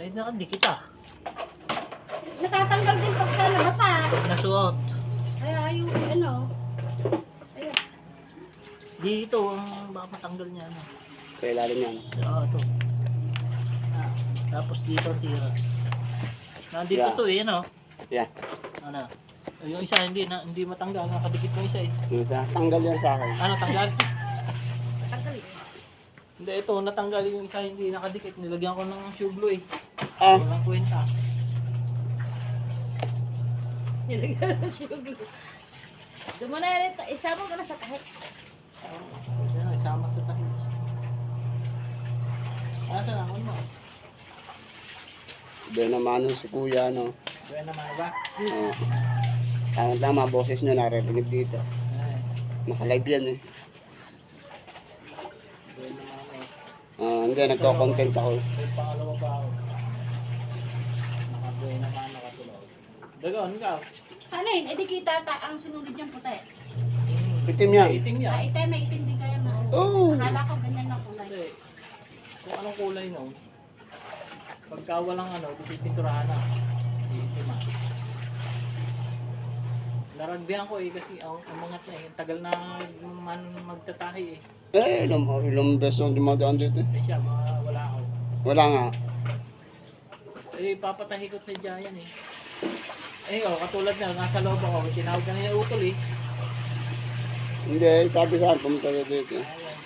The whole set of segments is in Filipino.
Ay, nakadikit ah. Natatanggal din pagka nabasa. Nasuot. Kaya yung ano. Ayun. Dito, baka matanggal niya. Ano. Sa ilalim yan. Oo, ito. Ah, tapos dito ang tira. Nandito Yeah. to eh, ano? Yeah. Ano? Yung isa hindi matanggal, nakadikit yung isa eh. Yung isa, tanggal yan sa akin. Ano, tanggal? Tanggal eh. Hindi, ito, natanggal yung isa, hindi nakadikit. Nilagyan ko ng shoe glue eh. Ah, Walang kwenta. Nilagyan na siya yung glue. Doon mo na yan. Isama ko na sa kahit. Yan, isama sa tahi. Asa na, ano? doon naman si kuya, no. Buwan naman ba? Oo. Tama, boses nyo naririnig dito. Ay, Naka-live yan eh. buwan naman eh. Hindi, nagko-content ako. May pangalawa pa ako. Nakabuhay naman, nakatulog. Dagon, ikaw. Ano yun? Edi kita ang sinulid niyang puti. Itim yan. Itim niya. Ah, itim, may itim din kaya na. Oo. Akala ko ganyan na kulay. Hindi. Kung anong kulay no, pagka walang ano, pipinturahan na. Itim ah. Naragbihan ko eh kasi ang umangat na eh. Tagal na man magtatahi eh. Ilang beses ang dumadaan dito. Eh siya, wala ako. Wala nga. Eh, papatahi ko sa Giant eh. Eh, oh, katulad na, nasa loob ako. Tinawag ka niya utol eh. Hindi, sabi sa akin, pumunta ka dito. Ayan.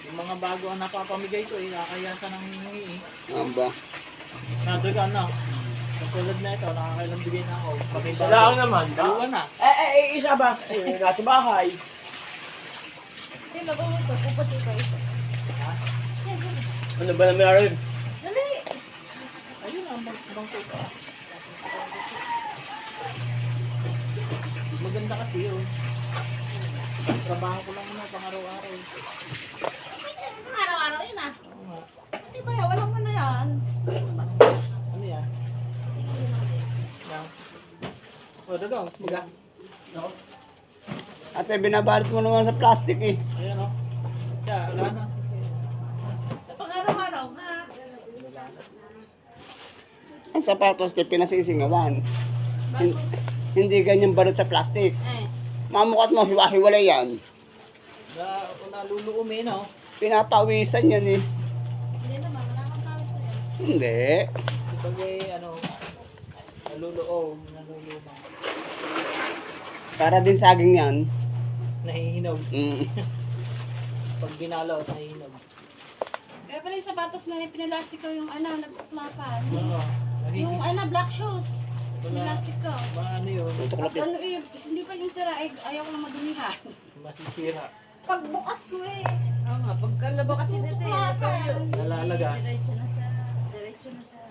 Yung mga bago ang napapamigay ko eh, kakayasan ng hingi eh. Ano ba? Nadagan na. Katulad na ito, nakakailang bigay na ako. Pag may Wala ako naman. Dalawa na. Isa ba? Nasa bahay. Sila ko ito, puputi ko ito. Ha? Ano ba na meron? Dali! Ayun ang bangko ko. Maganda kasi yun. Trabaho ko lang na pang araw-araw. Ang araw-araw yun ah. Oo nga. Hindi ba yan? Walang ano yan. Ano yan? Yan. O, dagang, smaga. No? Ate, binabalot mo naman sa plastic eh. Ayan o. Siya, wala na. Sa pang araw-araw ha. Ang sapatos, te, pinasisingawan. Hindi ganyan balot sa plastic. Eh. Mamukhat mo, hiwa-hiwalay yan. Naluluom eh, no? Pinapawisan yan eh. Hindi naman, wala kang tawag ko yan. Hindi. Kapag ano, naluluom. Para din saging yan. Nahihinog. Mm. Pag binalaw, nahihinog. Kaya pala yung sapatos na yung pinalastik ko yung ano, nagtuklapan. Oo. Yung ano, black shoes. Wala. Pinalastik ko. Ano yun? Tutuklap yan. Ano eh, hindi pa yung sira, eh, ayaw ko na madumihan. Masisira. Pagbukas ko eh. Oo nga, pagkalaba kasi dito Tutuklapan. Nalalagas. Diretso na siya. Diretso na siya.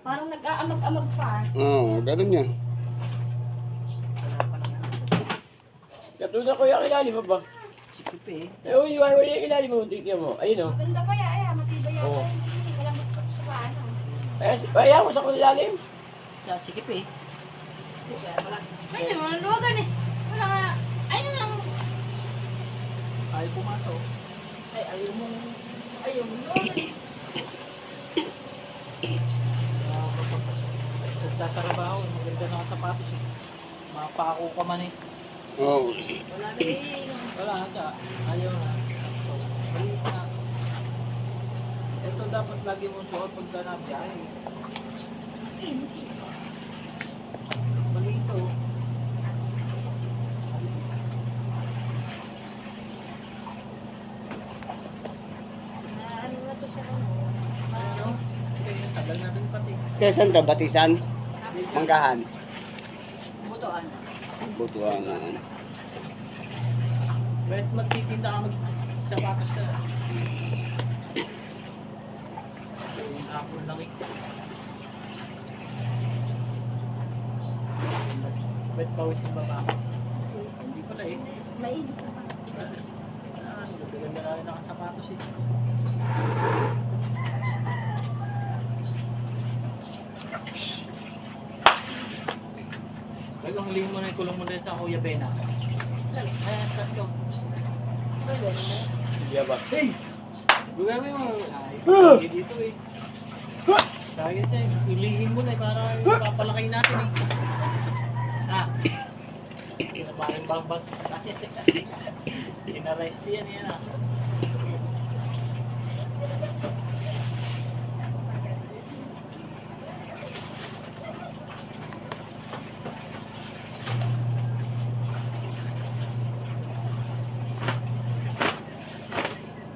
Parang nag-aamag-amag pa. Oo, ganun yan. Katulad ko yung ilalim mo ba? Sikip eh. Wala yung ilalim mo. Tingnan mo. Ayun o. Maganda pa yan, eh. Matibay yan. Oo. Walang magpas sa paano. Ayaw mo sa kong ilalim. Sa sikip eh. Ay, maluwagan eh. Wala nga. Ayun lang. Ayaw pumasok. Ay, ayaw mo. Ayaw mo. Luwagan eh. Nagtatrabaho, maganda na sapatos eh. Mapako ka man eh. Oo. Wala na eh. Wala ka. Ayaw na. So, maliit na. Ito dapat lagi mong suot pagka nabiyahe. Maliit to. Ano na to siya ano? Ano? Okay, tagal na rin pati. Tesan to, batisan. Manggahan. Butuan. Butuan. Kahit magtitinda ka sapatos ka. Yung hapon lang eh. Ba't pawisin ba ba? Hindi pala eh. Mainit pa. Ganda na rin nakasapatos eh. Bagang hulihin mo na yung kulong mo din sa Kuya Bena. Ayan, tatlo. Pwede na. Hindi ba? Hey! Gagawin mo. Ay, dito eh. Sabi kasi, hulihin mo na eh, para papalaki natin eh. Ah. Pinabaring bang-bang. Sinarest yan yan ah.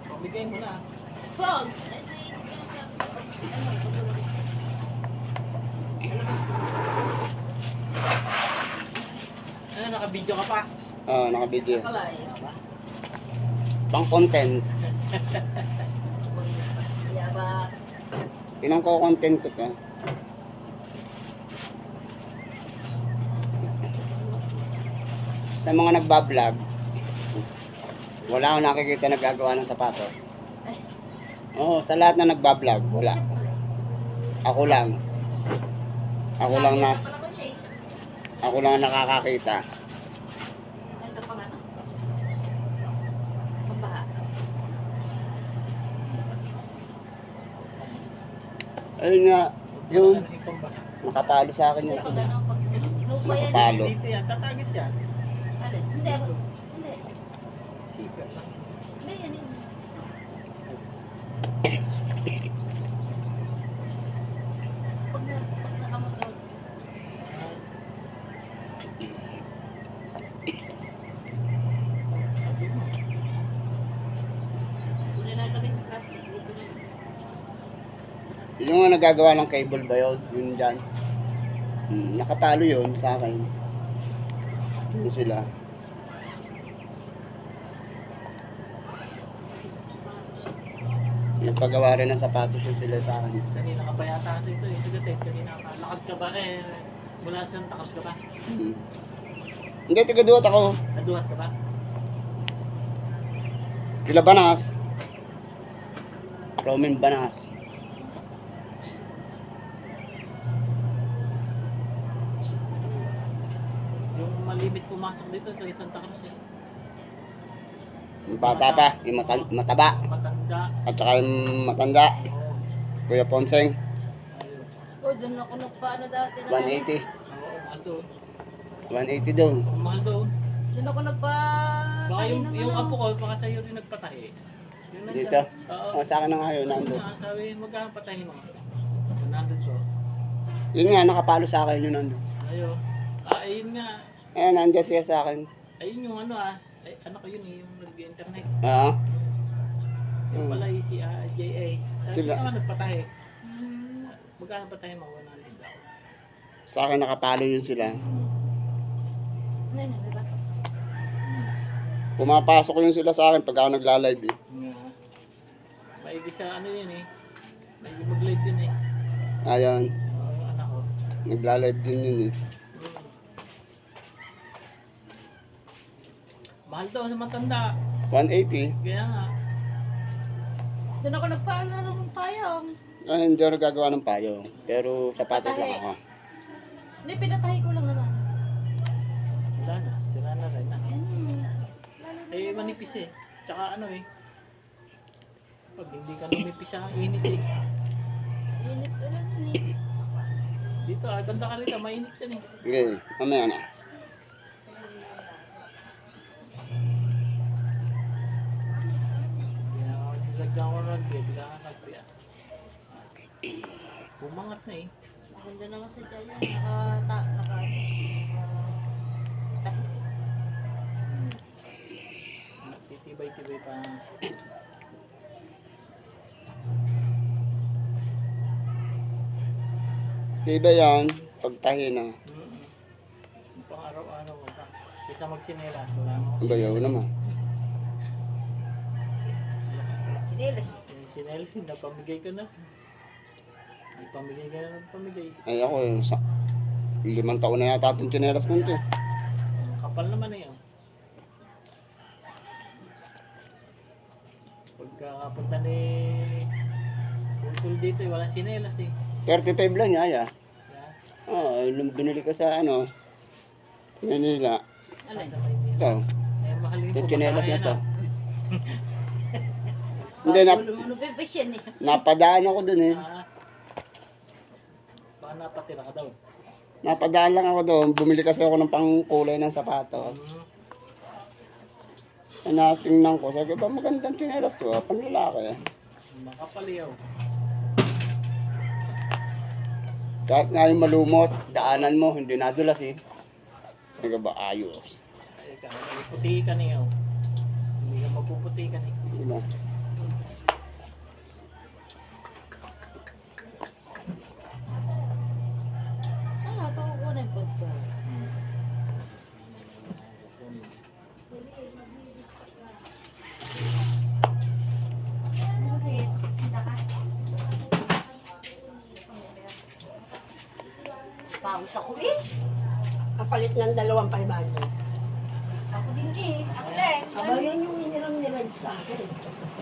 Pabigay mo na. Frog! Ano, naka-video ka pa? Oo, naka-video. Kalay. Pang content. Yaba. Pinang ko content ko to. Sa mga nagbablog, wala akong nakikita nagagawa ng sapatos. Oo, sa lahat na nagbablog, wala. Ako lang. Ako lang na, ako lang nakakakita. Ito pa nga no? Pambaha. Ayun nga, yun, Ano, ikaw ba? nakapalo sa akin yun. Ito pa nga pag lupa yan. Nakapalo. Dito yan, tatagis yan. Alin? Hindi. Hindi. Sipa lang. Hindi yan yun. Pag nakamotor. Kunin natin yung plastic. Yung nga nagagawa ng cable ba yun? Yun dyan. Nakapalo yun sa akin. Yun sila. Nagpagawa rin ng sapatos yun sila sa akin. Kanina ka pa yata dito eh. Sige, kanina ka. Lakad ka ba eh? Mula sa Santa Cruz ka ba? Hindi, tigaduot ako. Naduhat ka ba? Kila Banas. Romin Banas. Yung malimit pumasok dito, ito yung Santa Cruz eh. Yung bata pa, yung mataba. Matanda. At saka yung matanda. Oo. Kuya Ponseng, Ayun. Oh, doon ako nagpaano dati. 180. Oo, mahal doon. 180 doon. Mahal doon. Doon ako nagpa... Baka yung ano. apo ko, baka sa'yo rin nagpatahi. Yun lang Dito? siya. Oo. Oh, sa akin na nga yun, nandun. Sabi, magkano patahin mo? Nandun ko. Yun nga, nakapalo sa akin yun nandun. Ayun. Ah, ayun nga. Ayan, nandiyan siya sa akin. Ayun yung ano ah. Ay, ano ko yun eh, yung nag-internet. Oo. Yung pala yung si JA. Sila. Sila. Saan nagpatahi? Magkano patahin mo? 100 daw. Sa akin nakapalo yun sila. Ano yun, may baso. Pumapasok yun sila sa akin pag ako nagla-live eh. Nga. Maigi sa ano yun eh. Maigi mag-live yun eh. Ayan, Oo, anak ko. nagla-live din yun eh. Mahal daw sa matanda. 180. Kaya nga. Doon ako nagpaano ng payong. Ah, hindi ako nagagawa ng payo. Pero sapatos lang ako. Hindi, pinatahi ko lang naman. Wala na. Sira na rin. Ah. Hmm. Eh, manipis eh. Tsaka ano eh. Pag hindi ka numipis sa init eh. Init ulan eh. Dito ah, banda ka rito. Mainit yan eh. Okay, mamaya na. Nilagyan ko rugby. Bigla ka rugby ah. Bumangat na eh. Maganda naman sa dyan yan. Naka... Titibay-tibay pa. Tiba yan, pagtahi na. Pang araw-araw ko pa. Kaysa magsinelas. Wala mo. Bayaw naman. Sinilas. Sinelas yun. Napamigay ka na. May pamigay ka na pamigay. Ay ako, 5 taon na yata itong tsinelas ko ito. Kapal naman eh. Oh. Pagkapunta ni Pulpul dito eh, walang sinelas eh. 35 lang niya, ya. Yeah. Ah, binili ko sa ano, Manila. Alin? Sa Maynila. Ito. Eh, mahalin Ito, po. tsinelas na Masaya to. na. Hindi, Ulo bibisyan eh. napadaan ako dun eh. Ah. Baka napatira ka daw. Napadaan lang ako doon. Bumili kasi ako ng pangkulay ng sapatos. Natingnan ko. Sabi ko, ba magandang tsinelas to ah. Panlalaki. Makapaliyaw. Kahit nga yung malumot, daanan mo, hindi nadulas eh. Sabi ko ba, ayos. Ikaw, puti ka niyo. Hindi ka magpuputi ka niyo. Diba? Ano, pakukunin po ito. Pawis ako eh. Kapalit ng 2,500. Ako din eh. Ako din. Aba, yan yung iniram sa akin.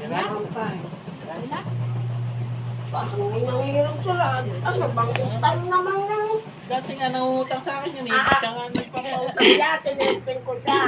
Pampay. Bakit ngayon nangihiram sila? Ano bang style naman ng... Dati nga nangungutang sa akin yun eh. Siya nga nagpapautang. Kaya tinesting ko siya.